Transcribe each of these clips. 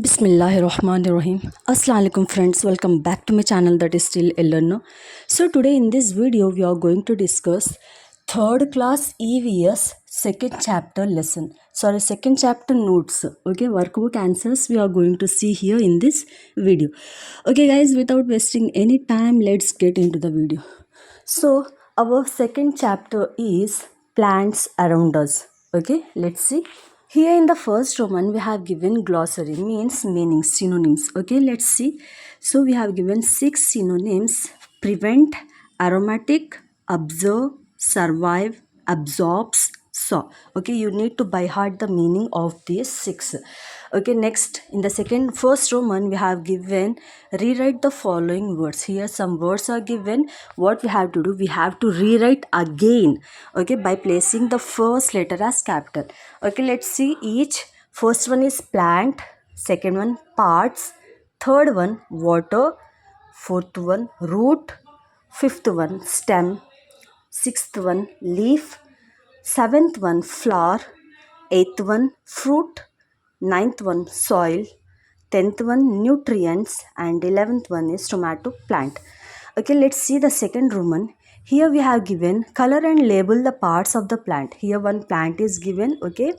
Bismillahirrahmanirrahim. Assalamu alaikum friends, welcome back to my channel that is Stillalearner. So today in this video we are going to discuss third class EVS second chapter notes. Okay, workbook answers we are going to see here in this video. Okay guys, without wasting any time, let's get into the video. So our second chapter is plants around us. Okay, let's see. Here in the first Roman we have given glossary, means meanings, synonyms. Okay, let's see. So we have given 6 synonyms: prevent, aromatic, observe, survive, absorbs, saw. Okay, you need to by heart the meaning of these 6. Okay, next in the first Roman we have given rewrite the following words. Here some words are given. What we have to do, we have to rewrite again, okay, by placing the first letter as capital. Okay, let's see each. First one is plant, second one parts, third one water, fourth one root, fifth one stem, sixth one leaf, seventh one flower, eighth one fruit, ninth one soil, 10th one nutrients, and 11th one is tomato plant. Okay, let's see the second Roman. Here we have given color and label the parts of the plant. Here one plant is given, okay,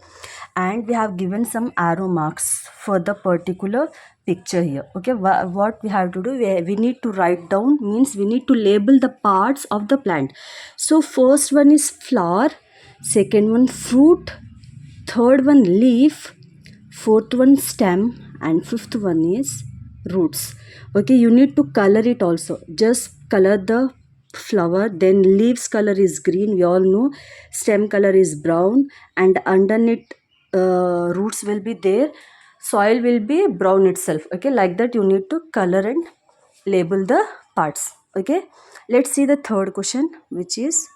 and we have given some arrow marks for the particular picture here. Okay, what we have to do, we need to write down, means we need to label the parts of the plant. So first one is flower, second one fruit, third one leaf, fourth one stem, and fifth one is roots. Okay, you need to color it also. Just color the flower, then leaves color is green, we all know, stem color is brown, and underneath roots will be there, soil will be brown itself. Okay, like that you need to color and label the parts. Okay, let's see the third question, which is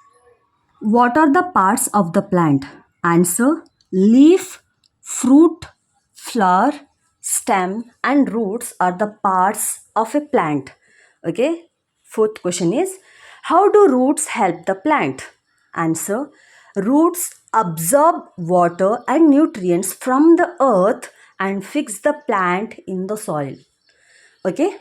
what are the parts of the plant? Answer: leaf, fruit, flower, stem, and roots are the parts of a plant. Okay. Fourth question is, how do roots help the plant? Answer: roots absorb water and nutrients from the earth and fix the plant in the soil. Okay,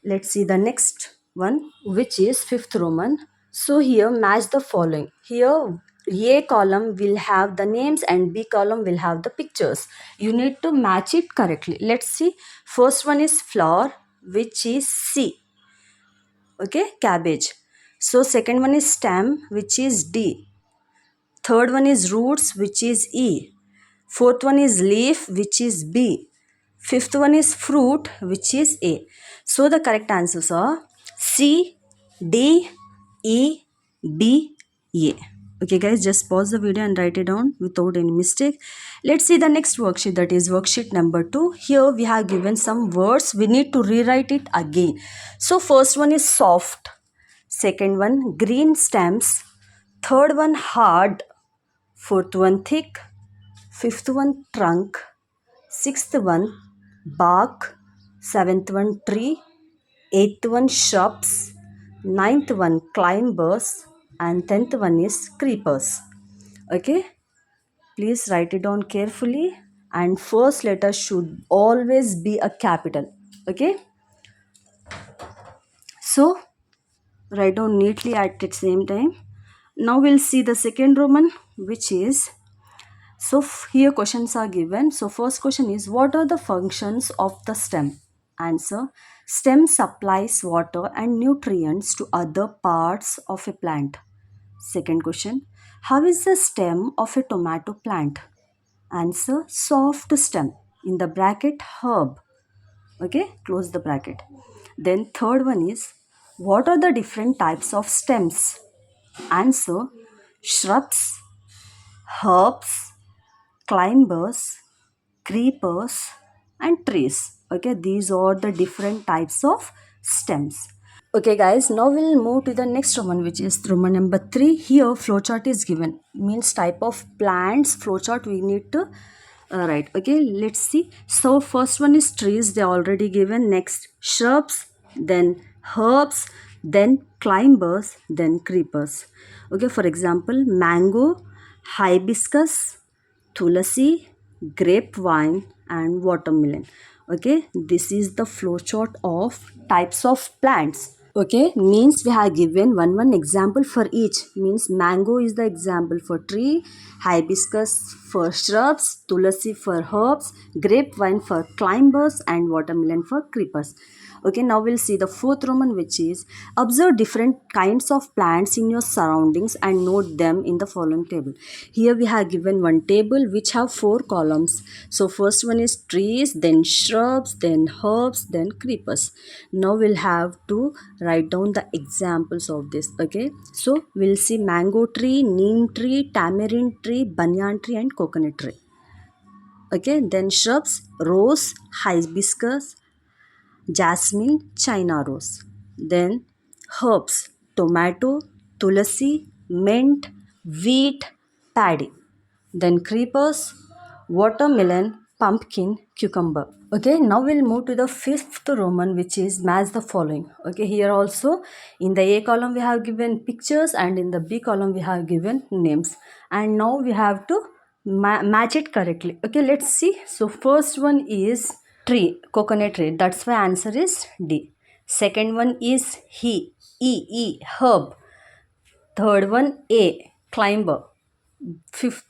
let's see the next one, which is fifth Roman. So here match the following. Here A column will have the names and B column will have the pictures. You need to match it correctly. Let's see. First one is flower, which is C. Okay, cabbage. So second one is stem, which is D. Third one is roots, which is E. Fourth one is leaf, which is B. Fifth one is fruit, which is A. So the correct answers are C, D, E, B, A. Okay guys, just pause the video and write it down without any mistake. Let's see the next worksheet, that is worksheet number 2. Here we have given some words. We need to rewrite it again. So first one is soft. Second one green stems. Third one hard. Fourth one thick. Fifth one trunk. Sixth one bark. Seventh one tree. Eighth one shrubs. Ninth one climbers. And 10th one is creepers. Okay, please write it down carefully, and first letter should always be a capital. Okay, so write down neatly at the same time. Now we'll see the second Roman, which is, so here questions are given. So first question is, what are the functions of the stem? Answer: stem supplies water and nutrients to other parts of a plant. Second question, how is the stem of a tomato plant? Answer: soft stem, in the bracket herb. Okay, close the bracket. Then third one is, what are the different types of stems? Answer: shrubs, herbs, climbers, creepers, and trees. Okay, these are the different types of stems. Okay guys, now we'll move to the next Roman, which is Roman number 3. Here flowchart is given, means type of plants flowchart we need to write. Okay, let's see. So first one is trees, they are already given. Next shrubs, then herbs, then climbers, then creepers. Okay, for example, mango, hibiscus, tulasi, grapevine, and watermelon. Okay, this is the flowchart of types of plants. Okay, means we have given one example for each. Means mango is the example for tree, hibiscus for shrubs, tulasi for herbs, grapevine for climbers, and watermelon for creepers. Okay, now we'll see the fourth Roman, which is observe different kinds of plants in your surroundings and note them in the following table. Here we have given one table which have 4 columns. So first one is trees, then shrubs, then herbs, then creepers. Now we'll have to write down the examples of this. Okay, so we'll see mango tree, neem tree, tamarind tree, banyan tree, and coconut tree. Okay, then shrubs, rose, hibiscus, jasmine, China rose. Then herbs, tomato, tulasi, mint, wheat, paddy. Then creepers, watermelon, pumpkin, cucumber. Okay, now we'll move to the fifth Roman, which is match the following. Okay, here also in the A column we have given pictures and in the B column we have given names. And now we have to match it correctly. Okay, let's see. So first one is tree, coconut tree. That's why answer is D. Second one is herb. Third one A, climber.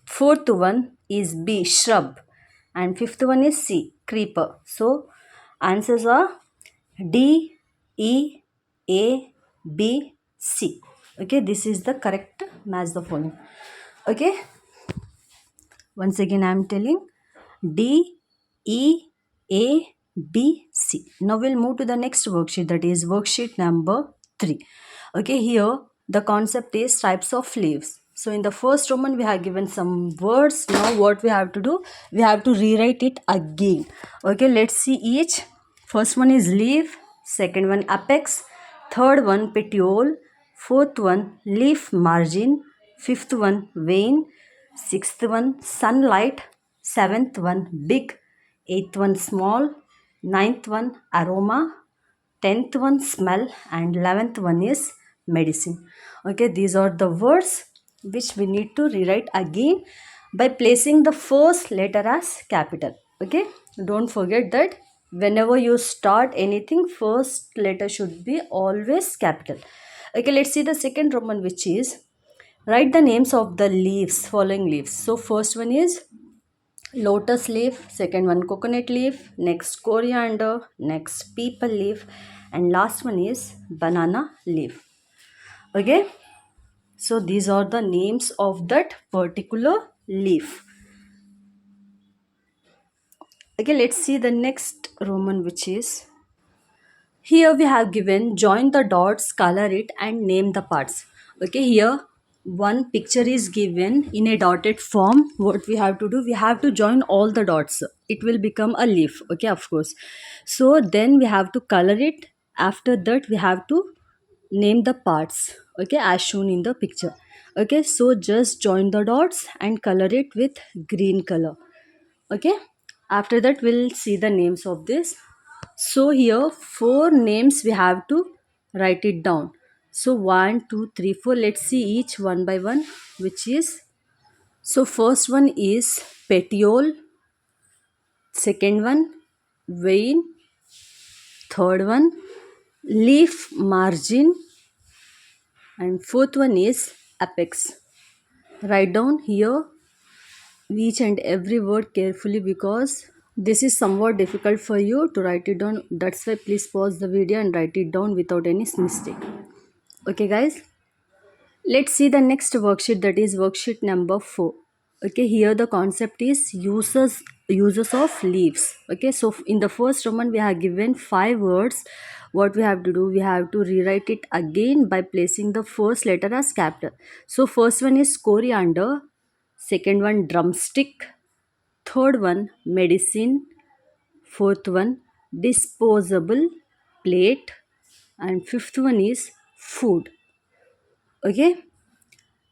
Fourth one is B, shrub. And fifth one is C, creeper. So answers are D, E, A, B, C. Okay, this is the correct match the following. Okay, once again I am telling D, E, A, B, C. Now we'll move to the next worksheet, that is worksheet number 3. Okay, here the concept is types of leaves. So in the first Roman we have given some words. Now what we have to do? We have to rewrite it again. Okay, let's see each. First one is leaf, second one apex, third one petiole, fourth one leaf margin, fifth one vein, sixth one sunlight, seventh one big, eighth one small, ninth one aroma, 10th one smell, and 11th one is medicine. Okay, these are the words which we need to rewrite again by placing the first letter as capital. Okay, don't forget that whenever you start anything, first letter should be always capital. Okay, let's see the second Roman, which is write the names of the leaves, following leaves. So first one is lotus leaf, second one coconut leaf, next coriander, next people leaf, and last one is banana leaf. Okay, so these are the names of that particular leaf. Okay, let's see the next Roman, which is here we have given join the dots, color it, and name the parts. Okay, here one picture is given in a dotted form. What we have to do? We have to join all the dots. It will become a leaf. Okay, of course. So then we have to color it. After that, we have to name the parts. Okay, as shown in the picture. Okay, so just join the dots and color it with green color. Okay, after that we'll see the names of this. So here 4 names we have to write it down. So 1 2 3 4, let's see each one by one, which is, so first one is petiole, second one vein, third one leaf margin, and fourth one is apex. Write down here each and every word carefully because this is somewhat difficult for you to write it down. That's why please pause the video and write it down without any mistake. Okay guys, let's see the next worksheet, that is worksheet number 4. Okay, here the concept is uses of leaves. Okay, so in the first Roman we have given 5 words. What we have to do? We have to rewrite it again by placing the first letter as capital. So first one is coriander, second one drumstick, third one medicine, fourth one disposable plate, and fifth one is food. Okay,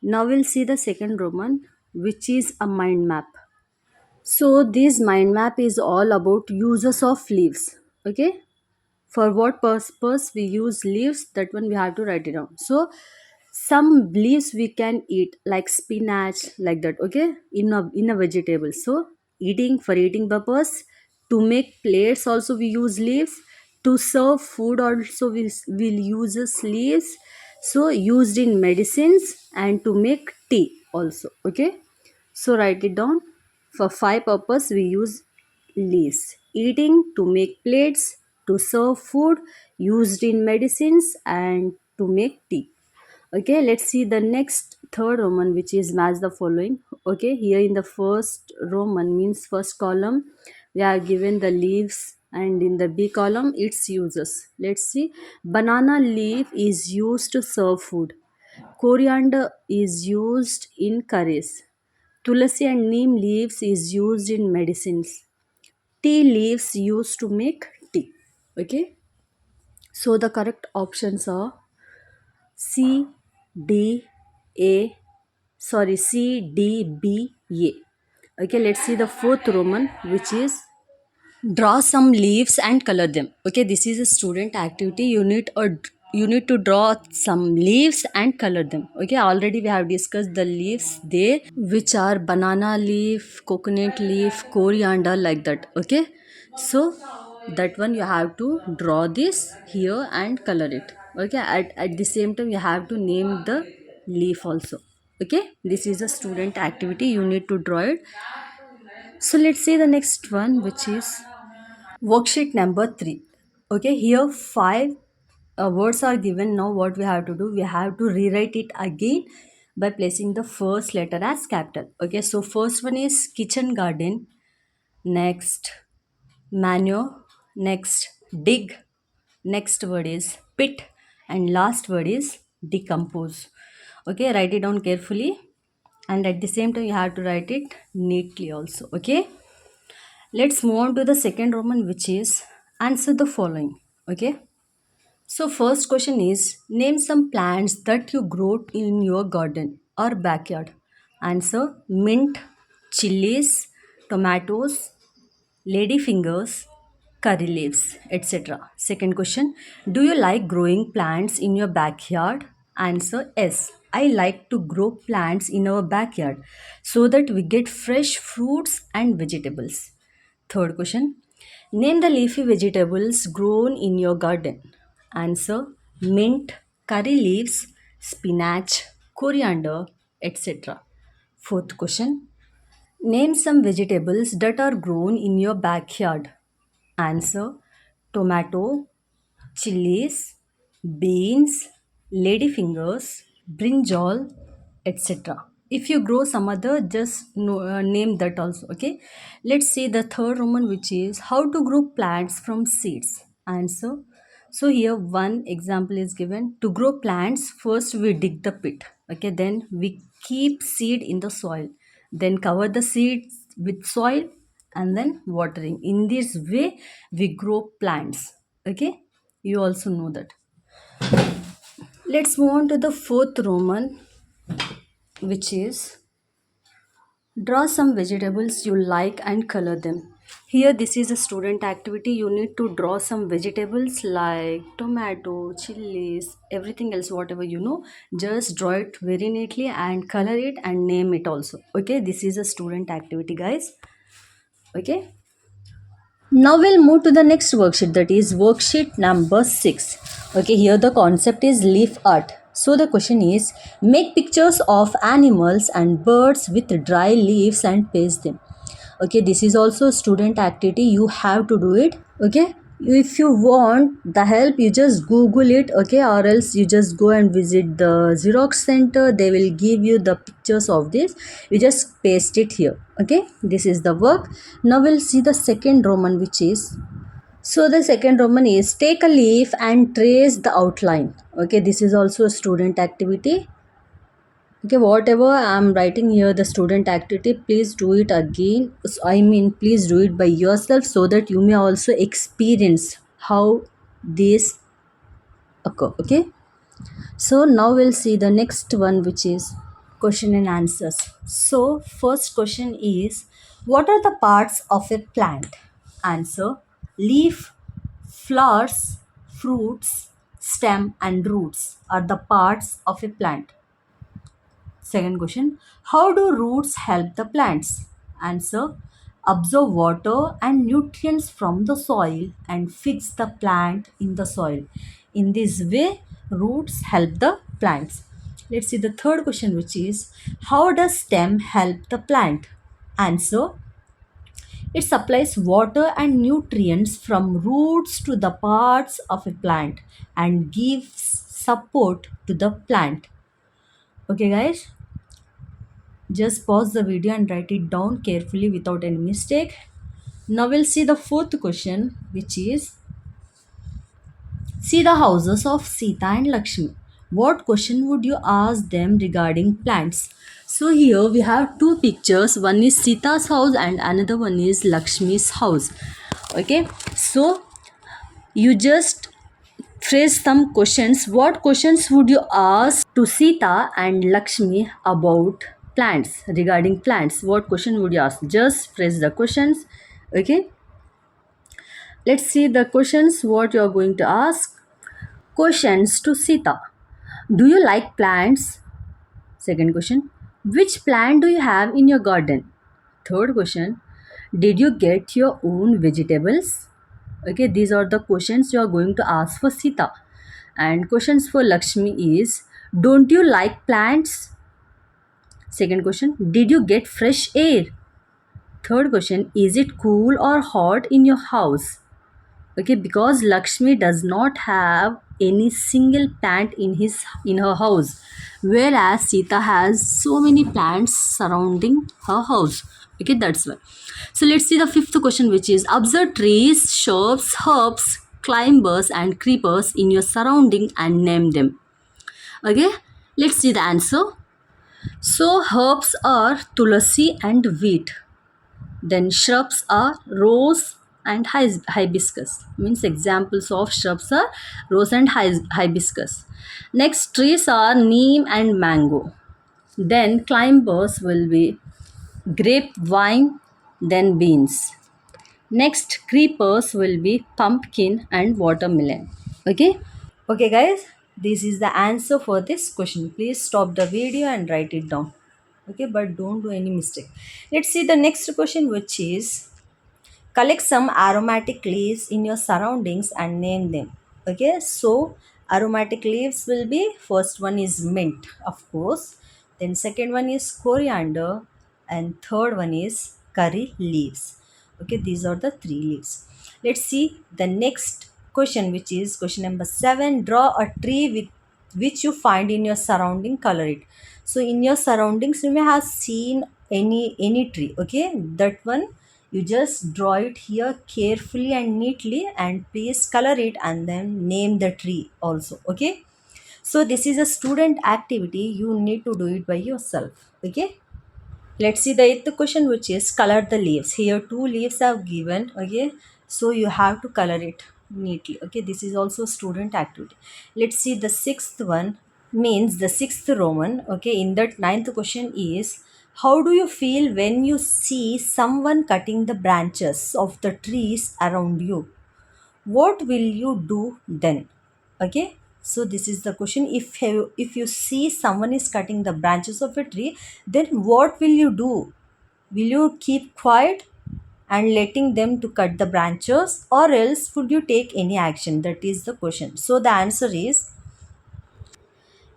now we'll see the second Roman, which is a mind map. So this mind map is all about uses of leaves. Okay, for what purpose we use leaves, that one we have to write it down. So some leaves we can eat like spinach, like that. Okay, in a vegetable. So eating, for eating purpose, To make plates also we use leaves. To serve food also we'll use leaves. So used in medicines and to make tea also. Okay. So write it down. For five purpose we use leaves. Eating, to make plates, to serve food, used in medicines and to make tea. Okay, let's see the next third Roman, which is match the following. Okay, here in the first Roman means first column we are given the leaves, and in the B column its uses. Let's see. Banana leaf is used to serve food. Coriander is used in curries. Tulasi and neem leaves is used in medicines. Tea leaves used to make tea. Okay, so the correct options are C, D, A, C, D, B, A. Okay, let's see the fourth Roman, which is draw some leaves and color them. Okay, this is a student activity. You need to draw some leaves and color them. Okay, already we have discussed the leaves there, which are banana leaf, coconut leaf, coriander, like that. Okay, so that one you have to draw this here and color it. Okay, at the same time you have to name the leaf also. Okay, this is a student activity, you need to draw it. So let's see the next one, which is worksheet number 3. Okay, here five words are given. Now what we have to do, we have to rewrite it again by placing the first letter as capital. Okay, so first one is kitchen garden, next manure, next dig, next word is pit, and last word is decompose. Okay, write it down carefully, and at the same time you have to write it neatly also. Okay, let's move on to the second Roman, which is answer the following. Okay, so first question is name some plants that you grow in your garden or backyard. Answer: mint, chilies, tomatoes, ladyfingers, curry leaves, etc. Second question: do you like growing plants in your backyard? Answer: yes, I like to grow plants in our backyard so that we get fresh fruits and vegetables. Third question: name the leafy vegetables grown in your garden. Answer: mint, curry leaves, spinach, coriander, etc. Fourth question: name some vegetables that are grown in your backyard. Answer: tomato, chilies, beans, ladyfingers, brinjal, etc. If you grow some other, just name that also. Okay. Let's see the third Roman, which is how to grow plants from seeds. Answer: so here one example is given. To grow plants, first we dig the pit. Okay, then we keep seed in the soil, then cover the seeds with soil, and then watering. In this way we grow plants. Okay, you also know that. Let's move on to the fourth Roman, which is draw some vegetables you like and color them. Here, this is a student activity. You need to draw some vegetables like tomato, chilies, everything else, whatever you know. Just draw it very neatly and color it and name it also. Okay, this is a student activity, guys. Okay. Now we'll move to the next worksheet, that is worksheet number 6. Okay, here the concept is leaf art. So the question is make pictures of animals and birds with dry leaves and paste them. Okay, this is also a student activity, you have to do it. Okay, if you want the help, you just google it. Okay, or else you just go and visit the Xerox center, they will give you the pictures of this, you just paste it here. Okay, this is the work. Now we'll see the second Roman, which is, so the second Roman is take a leaf and trace the outline. Okay, this is also a student activity. Okay, whatever I'm writing here, the student activity, please do it again. Please do it by yourself so that you may also experience how this occur. Okay, so now we'll see the next one, which is question and answers. So first question is, what are the parts of a plant? Answer: leaf, flowers, fruits, stem and roots are the parts of a plant. Second question, how do roots help the plants? Answer: absorb water and nutrients from the soil and fix the plant in the soil. In this way, roots help the plants. Let's see the third question, which is how does stem help the plant? Answer: it supplies water and nutrients from roots to the parts of a plant and gives support to the plant. Okay, guys, just pause the video and write it down carefully without any mistake. Now we'll see the fourth question, which is see the houses of Sita and Lakshmi. What question would you ask them regarding plants? So here we have two pictures. One is Sita's house and another one is Lakshmi's house. Okay, so you just phrase some questions. What questions would you ask to Sita and Lakshmi about plants, regarding plants? What question would you ask? Just phrase the questions. Okay, let's see the questions what you are going to ask. Questions to Sita: do you like plants? Second question: which plant do you have in your garden? Third question: did you get your own vegetables? Okay, these are the questions you are going to ask for Sita. And questions for Lakshmi is: don't you like plants? Second question: did you get fresh air? Third question: is it cool or hot in your house? Okay, because Lakshmi does not have any single plant in her house, whereas Sita has so many plants surrounding her house. Okay, that's why. So let's see the fifth question, which is observe trees, shrubs, herbs, climbers and creepers in your surrounding and name them. Okay, let's see the answer. So herbs are tulasi and wheat. Then shrubs are rose and hibiscus. Means examples of shrubs are rose and hibiscus. Next trees are neem and mango. Then climbers will be grapevine, then beans. Next creepers will be pumpkin and watermelon. Okay? Okay guys, this is the answer for this question. Please stop the video and write it down. Okay, but don't do any mistake. Let's see the next question, which is collect some aromatic leaves in your surroundings and name them. Okay, so aromatic leaves will be first one is mint, of course. Then second one is coriander, and third one is curry leaves. Okay, these are the three leaves. Let's see the next question, which is question number 7. Draw a tree with which you find in your surrounding, color it. So in your surroundings you may have seen any tree. Okay, that one you just draw it here carefully and neatly, and please color it and then name the tree also. Okay, so this is a student activity, you need to do it by yourself. Okay, let's see the eighth question, which is color the leaves. Here two leaves are given. Okay, so you have to color it neatly. Okay, this is also student activity. Let's see the sixth one, means the sixth Roman. Okay, in that ninth question is how do you feel when you see someone cutting the branches of the trees around you? What will you do then? Okay, so this is the question. If you see someone is cutting the branches of a tree, then what will you do? Will you keep quiet and letting them to cut the branches, or else would you take any action? That is the question. So the answer is,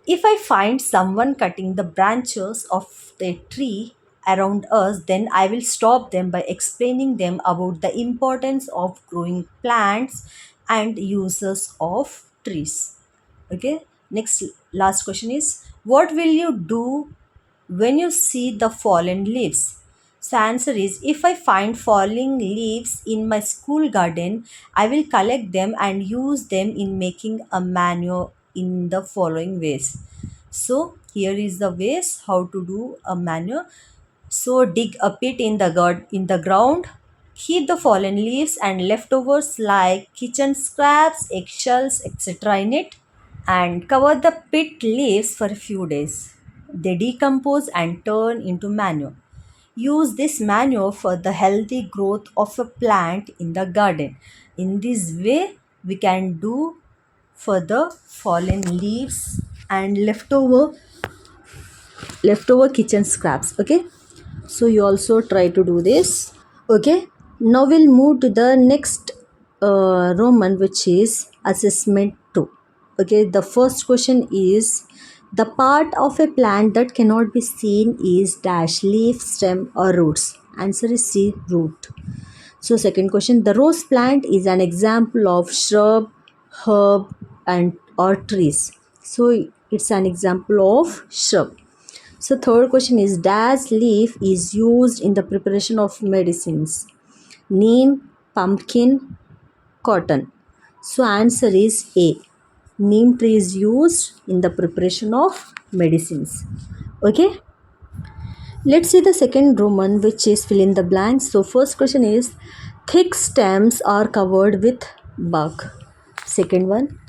if I find someone cutting the branches of the tree around us, then I will stop them by explaining them about the importance of growing plants and uses of trees. Okay, next last question is, what will you do when you see the fallen leaves? So answer is, if I find falling leaves in my school garden, I will collect them and use them in making a manure in the following ways. So here is the ways how to do a manure. So dig a pit in the ground, keep the fallen leaves and leftovers like kitchen scraps, eggshells, etc. in it, and cover the pit leaves for a few days. They decompose and turn into manure. Use this manure for the healthy growth of a plant in the garden. In this way, we can do for the fallen leaves and leftover kitchen scraps. Okay, so you also try to do this. Okay, now we'll move to the next Roman, which is assessment 2. Okay, the first question is the part of a plant that cannot be seen is dash leaf, stem, or roots. Answer is C, root. So, second question, the rose plant is an example of shrub, herb, and or trees. So, it's an example of shrub. So third question is dash leaf is used in the preparation of medicines. Neem, pumpkin, cotton. So answer is A. Neem tree is used in the preparation of medicines. Okay. Let's see the second Roman, which is fill in the blanks. So first question is thick stems are covered with bark. Second one,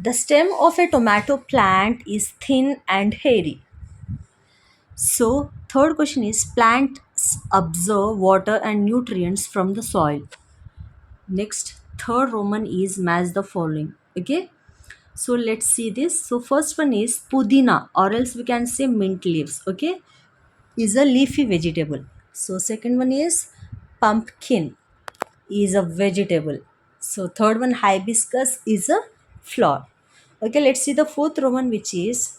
the stem of a tomato plant is thin and hairy. So, third question is plants absorb water and nutrients from the soil. Next, third Roman is match the following. Okay, so let's see this. So, first one is pudina, or else we can say mint leaves. Okay, is a leafy vegetable. So, second one is pumpkin, is a vegetable. So, third one hibiscus is a flower. Okay, let's see the fourth Roman, which is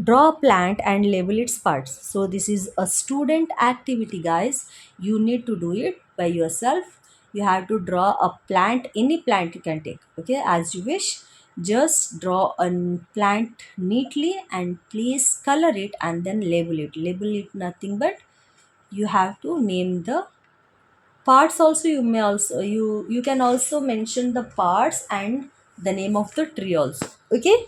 draw a plant and label its parts. So this is a student activity, guys. You need to do it by yourself. You have to draw a plant, any plant you can take, okay, as you wish. Just draw a plant neatly and please color it and then label it nothing but you have to name the parts. Also you may also you can also mention the parts and the name of the tree also, okay.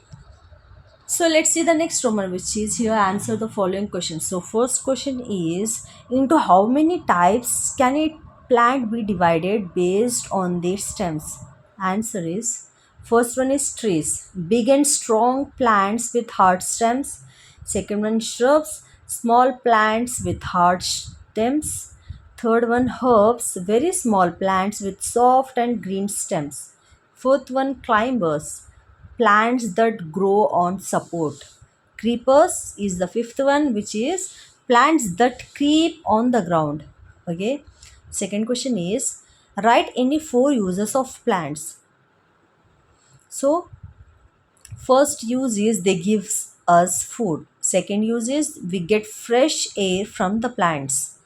So let's see the next Roman, which is here answer the following question. So first question is into how many types can a plant be divided based on their stems? Answer is first one is trees, big and strong plants with hard stems. Second one shrubs, small plants with hard stems. Third one herbs, very small plants with soft and green stems. Fourth one climbers, plants that grow on support. Creepers is the fifth one, which is plants that creep on the ground. Okay. Second question is write any four uses of plants. So first use is they give us food. Second use is we get fresh air from the plants.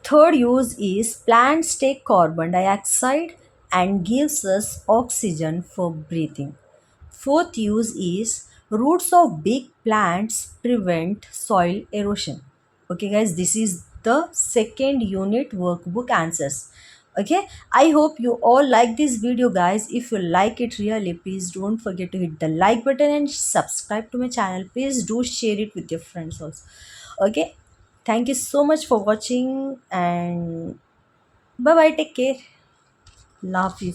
Third use is plants take carbon dioxide and gives us oxygen for breathing. Fourth use is roots of big plants prevent soil erosion. Okay, guys, this is the second unit workbook answers. Okay, I hope you all like this video, guys. If you like it really, please don't forget to hit the like button and subscribe to my channel. Please do share it with your friends also. Okay, thank you so much for watching and bye bye. Take care. Love you.